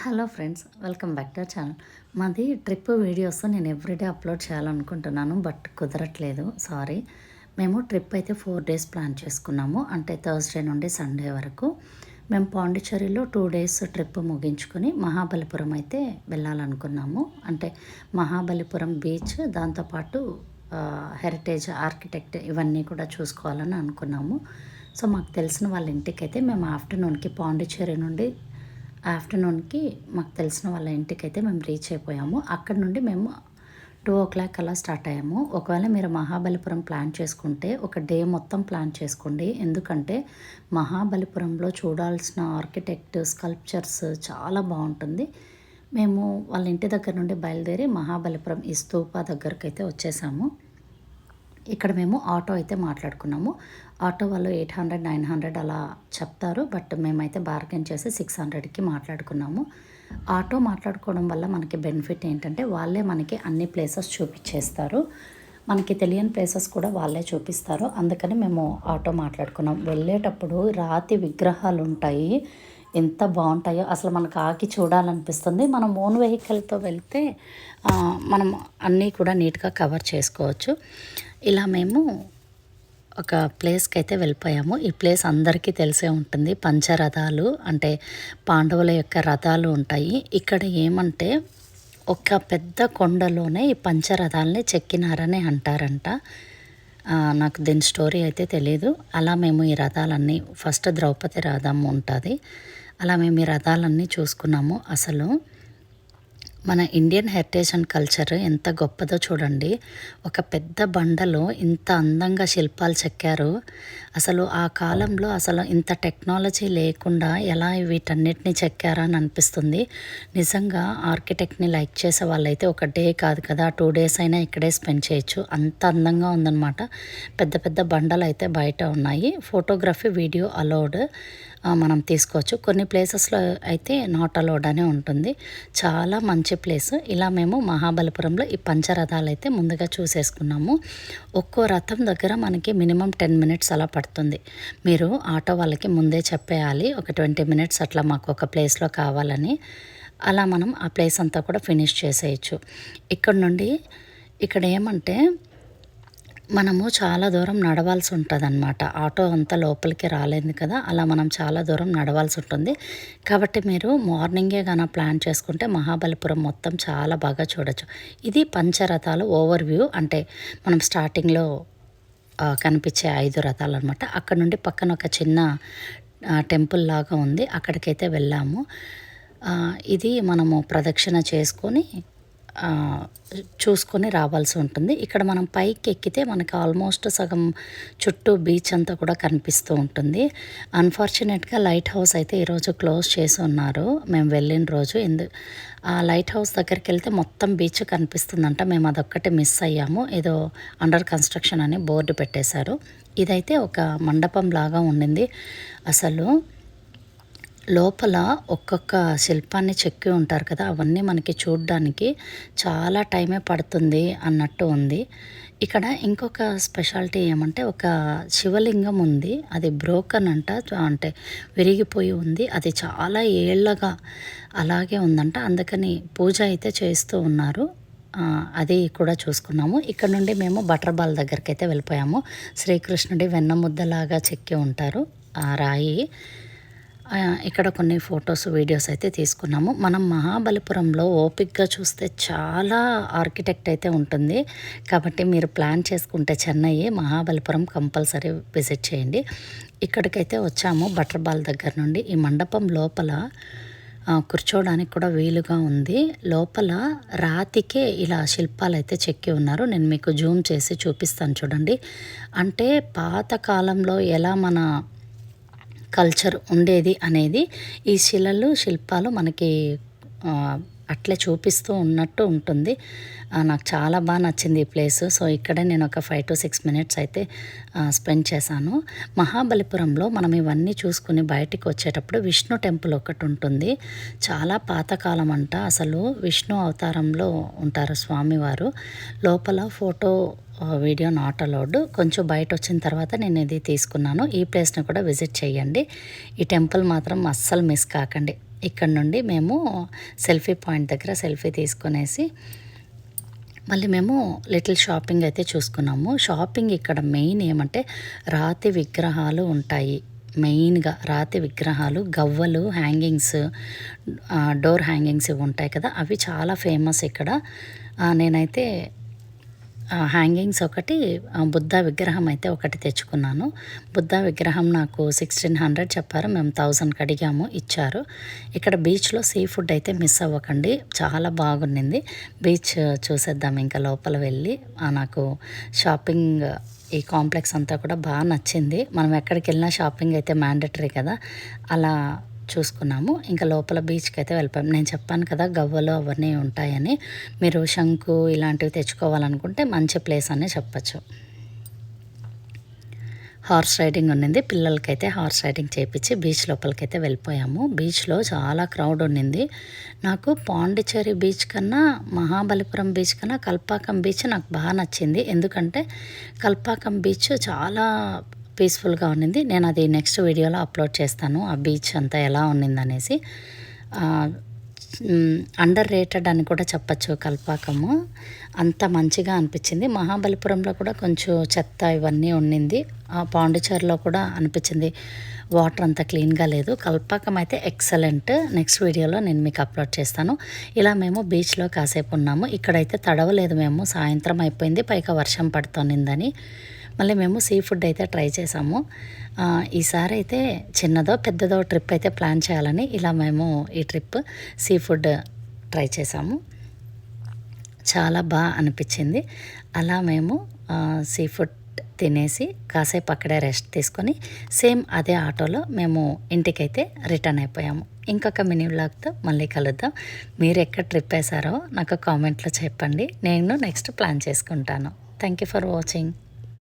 Hello friends, welcome back to channel. మాది trip videos నేను everyday upload చేయాలనుకుంటున్నాను, but కుదరట్లేదు, సారీ. మేము ట్రిప్ అయితే 4 days ప్లాన్ చేసుకున్నాము, అంటే థర్స్డే నుండి సండే వరకు. మేము పాండిచ్చేరిలో 2 days ట్రిప్ ముగించుకొని మహాబలిపురం అయితే వెళ్ళాలనుకున్నాము. అంటే మహాబలిపురం బీచ్, దాంతోపాటు హెరిటేజ్ ఆర్కిటెక్ట్ ఇవన్నీ కూడా చూసుకోవాలని అనుకున్నాము. సో మాకు తెలిసిన వాళ్ళ ఇంటికైతే మేము ఆఫ్టర్నూన్కి పాండిచ్చేరి నుండి మాకు తెలిసిన వాళ్ళ ఇంటికైతే మేము రీచ్ అయిపోయాము. అక్కడ నుండి మేము 2 o'clock అలా స్టార్ట్ అయ్యాము. ఒకవేళ మీరు మహాబలిపురం ప్లాన్ చేసుకుంటే ఒక డే మొత్తం ప్లాన్ చేసుకోండి. ఎందుకంటే మహాబలిపురంలో చూడాల్సిన ఆర్కిటెక్ట్ స్కల్ప్చర్స్ చాలా బాగుంటుంది. మేము వాళ్ళ ఇంటి దగ్గర నుండి బయలుదేరి మహాబలిపురం ఈ స్తూపా దగ్గరకు అయితే వచ్చేసాము. ఇక్కడ మేము ఆటో అయితే మాట్లాడుకున్నాము. ఆటో వాళ్ళు 800-900 అలా చెప్తారు, బట్ మేమైతే బార్గెన్ చేసి 600కి మాట్లాడుకున్నాము. ఆటో మాట్లాడుకోవడం వల్ల మనకి బెనిఫిట్ ఏంటంటే వాళ్ళే మనకి అన్ని ప్లేసెస్ చూపించేస్తారు. మనకి తెలియని ప్లేసెస్ కూడా వాళ్ళే చూపిస్తారు. అందుకని మేము ఆటో మాట్లాడుకున్నాం. వెళ్ళేటప్పుడు రాతి విగ్రహాలు ఉంటాయి, ఎంత బాగుంటాయో అసలు మనకు ఆకి చూడాలనిపిస్తుంది. మనం ఓన్ వెహికల్తో వెళ్తే మనం అన్నీ కూడా నీట్గా కవర్ చేసుకోవచ్చు. ఇలా మేము ఒక ప్లేస్కి అయితే వెళ్ళిపోయాము. ఈ ప్లేస్ అందరికీ తెలిసే ఉంటుంది. పంచరథాలు అంటే పాండవుల యొక్క రథాలు ఉంటాయి. ఇక్కడ ఏమంటే ఒక పెద్ద కొండలోనే ఈ పంచరథాలని చెక్కినారని అంటారంట. నాకు దీని స్టోరీ అయితే తెలియదు. అలా మేము ఈ రథాలన్నీ ఫస్ట్ ద్రౌపది రథం ఉంటుంది, అలా మేము ఈ రథాలన్నీ చూసుకున్నాము. అసలు మన ఇండియన్ హెరిటేజ్ అండ్ కల్చర్ ఎంత గొప్పదో చూడండి. ఒక పెద్ద బండలో ఇంత అందంగా శిల్పాలు చెక్కారు. అసలు ఆ కాలంలో అసలు ఇంత టెక్నాలజీ లేకుండా ఎలా వీటన్నిటిని చెక్కారా అని అనిపిస్తుంది. నిజంగా ఆర్కిటెక్ట్ని లైక్ చేసే వాళ్ళైతే ఒక డే కాదు కదా, 2 days అయినా ఇక్కడే స్పెండ్ చేయొచ్చు. అంత అందంగా ఉందన్నమాట. పెద్ద పెద్ద బండలు అయితే బయట ఉన్నాయి. ఫోటోగ్రఫీ వీడియో అలౌడ్, మనం తీసుకోవచ్చు. కొన్ని ప్లేసెస్లో అయితే నాట్ అలౌడ్ అనే ఉంటుంది. చాలా మంచి ప్లేస్. ఇలా మేము మహాబలిపురంలో ఈ పంచరథాలు అయితే ముందుగా చూసేసుకున్నాము. ఒక్కో రథం దగ్గర మనకి మినిమం 10 minutes అలా పడుతుంది. మీరు ఆటో వాళ్ళకి ముందే చెప్పేయాలి, ఒక 20 minutes అట్లా మాకు ఒక ప్లేస్లో కావాలని. అలా మనం ఆ ప్లేస్ అంతా కూడా ఫినిష్ చేసేయచ్చు. ఇక్కడ ఏమంటే మనము చాలా దూరం నడవాల్సి ఉంటుంది అన్నమాట. ఆటో అంతా లోపలికి రాలేదు కదా, అలా మనం చాలా దూరం నడవాల్సి ఉంటుంది. కాబట్టి మీరు మార్నింగే గాన ప్లాన్ చేసుకుంటే మహాబలిపురం మొత్తం చాలా బాగా చూడొచ్చు. ఇది పంచరథాలు ఓవర్ వ్యూ. అంటే మనం స్టార్టింగ్లో కనిపించే 5 రథాలు అనమాట. అక్కడ నుండి పక్కన ఒక చిన్న టెంపుల్ లాగా ఉంది, అక్కడికైతే వెళ్ళాము. ఇది మనము ప్రదక్షిణ చేసుకొని చూసుకొని రావాల్సి ఉంటుంది. ఇక్కడ మనం పైకి ఎక్కితే మనకి ఆల్మోస్ట్ సగం చుట్టూ బీచ్ అంతా కూడా కనిపిస్తూ ఉంటుంది. అన్ఫార్చునేట్గా లైట్ హౌస్ అయితే ఈరోజు క్లోజ్ చేసి ఉన్నారు మేము వెళ్ళిన రోజు. ఆ లైట్ హౌస్ దగ్గరికి వెళ్తే మొత్తం బీచ్ కనిపిస్తుందంట. మేము అదొక్కటి మిస్ అయ్యాము. ఏదో అండర్ కన్స్ట్రక్షన్ అని బోర్డు పెట్టేశారు. ఇదైతే ఒక మండపం లాగా ఉండింది. అసలు లోపల ఒక్కొక్క శిల్పాన్ని చెక్కి ఉంటారు కదా, అవన్నీ మనకి చూడడానికి చాలా టైమే పడుతుంది అన్నట్టు ఉంది. ఇక్కడ ఇంకొక స్పెషాలిటీ ఏమంటే ఒక శివలింగం ఉంది, అది బ్రోకన్ అంట, అంటే విరిగిపోయి ఉంది. అది చాలా ఏళ్ళగా అలాగే ఉందంట. అందుకని పూజ అయితే చేస్తూ ఉన్నారు. అది కూడా చూసుకున్నాము. ఇక్కడ నుండి మేము బటర్ బాల్ దగ్గరికి అయితే వెళ్ళిపోయాము. శ్రీకృష్ణుడి వెన్నముద్దలాగా చెక్కి ఉంటారు ఆ రాయి. ఇక్కడ కొన్ని ఫొటోస్ వీడియోస్ అయితే తీసుకున్నాము. మనం మహాబలిపురంలో ఓపిక్గా చూస్తే చాలా ఆర్కిటెక్ట్ అయితే ఉంటుంది. కాబట్టి మీరు ప్లాన్ చేసుకుంటే చెన్నై మహాబలిపురం కంపల్సరీ విజిట్ చేయండి. ఇక్కడికైతే వచ్చాము బటర్ బాల్ దగ్గర నుండి. ఈ మండపం లోపల కూర్చోవడానికి కూడా వీలుగా ఉంది. లోపల రాతికే ఇలా శిల్పాలు అయితే చెక్కి ఉన్నారు. నేను మీకు జూమ్ చేసి చూపిస్తాను చూడండి. అంటే పాత కాలంలో ఎలా మన కల్చర్ ఉండేది అనేది ఈ శిల్పాలు మనకి అట్లే చూపిస్తూ ఉన్నట్టు ఉంటుంది. నాకు చాలా బాగా నచ్చింది ఈ ప్లేస్. సో ఇక్కడే నేను ఒక 5 to 6 minutes అయితే స్పెండ్ చేశాను. మహాబలిపురంలో మనం ఇవన్నీ చూసుకుని బయటికి వచ్చేటప్పుడు విష్ణు టెంపుల్ ఒకటి ఉంటుంది. చాలా పాతకాలం అంట. అసలు విష్ణు అవతారంలో ఉంటారు స్వామివారు. లోపల ఫోటో వీడియో నాట్ అలౌడ్. కొంచెం బయట వచ్చిన తర్వాత నేను ఇది తీసుకున్నాను. ఈ ప్లేస్ని కూడా విజిట్ చేయండి. ఈ టెంపుల్ మాత్రం అస్సలు మిస్ కాకండి. ఇక్కడ నుండి మేము సెల్ఫీ పాయింట్ దగ్గర సెల్ఫీ తీసుకునేసి మళ్ళీ మేము లిటిల్ షాపింగ్ అయితే చూసుకున్నాము. షాపింగ్ ఇక్కడ మెయిన్ ఏమంటే రాతి విగ్రహాలు ఉంటాయి. మెయిన్గా రాతి విగ్రహాలు, గవ్వలు, హ్యాంగింగ్స్, డోర్ హ్యాంగింగ్స్ ఇవి ఉంటాయి కదా, అవి చాలా ఫేమస్ ఇక్కడ. నేనైతే హ్యాంగింగ్స్ ఒకటి, బుద్ధ విగ్రహం అయితే ఒకటి తెచ్చుకున్నాను. బుద్ధ విగ్రహం నాకు 1600 చెప్పారు, మేము 1000కి అడిగాము, ఇచ్చారు. ఇక్కడ బీచ్లో సీ ఫుడ్ అయితే మిస్ అవ్వకండి, చాలా బాగుండింది. బీచ్ చూసేద్దాం ఇంకా లోపల వెళ్ళి. నాకు షాపింగ్ ఈ కాంప్లెక్స్ అంతా కూడా బాగా నచ్చింది. మనం ఎక్కడికి వెళ్ళినా షాపింగ్ అయితే మ్యాండటరీ కదా, అలా చూసుకున్నాము. ఇంకా లోపల బీచ్కి అయితే వెళ్ళిపోయాం. నేను చెప్పాను కదా గవ్వలు అవన్నీ ఉంటాయని. మీరు శంకు ఇలాంటివి తెచ్చుకోవాలనుకుంటే మంచి ప్లేస్ అనే చెప్పచ్చు. హార్స్ రైడింగ్ ఉన్నింది, పిల్లలకైతే హార్స్ రైడింగ్ చేయించి బీచ్ లోపలికైతే వెళ్ళిపోయాము. బీచ్లో చాలా క్రౌడ్ ఉన్నింది. నాకు పాండిచ్చేరి బీచ్ కన్నా, మహాబలిపురం బీచ్ కన్నా కల్పాకం బీచ్ నాకు బాగా నచ్చింది. ఎందుకంటే కల్పాకం బీచ్ చాలా పీస్ఫుల్గా ఉన్నింది. నేను అది నెక్స్ట్ వీడియోలో అప్లోడ్ చేస్తాను, ఆ బీచ్ అంతా ఎలా ఉన్నిందనేసి. అండర్ రేటెడ్ అని కూడా చెప్పచ్చు కల్పాకము, అంత మంచిగా అనిపించింది. మహాబలిపురంలో కూడా కొంచెం చెత్త ఇవన్నీ ఉన్నింది. పాండిచేరిలో కూడా అనిపించింది వాటర్ అంత క్లీన్గా లేదు. కల్పాకం అయితే ఎక్సలెంట్. నెక్స్ట్ వీడియోలో నేను మీకు అప్లోడ్ చేస్తాను. ఇలా మేము బీచ్లో కాసేపు ఉన్నాము. ఇక్కడైతే తడవలేదు మేము, సాయంత్రం అయిపోయింది, పైగా వర్షం పడుతోందని. మళ్ళీ మేము సీ ఫుడ్ అయితే ట్రై చేసాము. ఈసారి అయితే చిన్నదో పెద్దదో ట్రిప్ అయితే ప్లాన్ చేయాలని ఇలా మేము ఈ ట్రిప్ సీ ఫుడ్ ట్రై చేసాము. చాలా బాగా అనిపించింది. అలా మేము సీ ఫుడ్ తినేసి కాసేపు అక్కడే రెస్ట్ తీసుకొని సేమ్ అదే ఆటోలో మేము ఇంటికైతే రిటర్న్ అయిపోయాము. ఇంకొక మినీ వ్లాగ్తో మళ్ళీ కలుద్దాం. మీరు ఎక్కడ ట్రిప్ వేసారో నాకు కామెంట్లో చెప్పండి, నేను నెక్స్ట్ ప్లాన్ చేసుకుంటాను. Thank you for watching.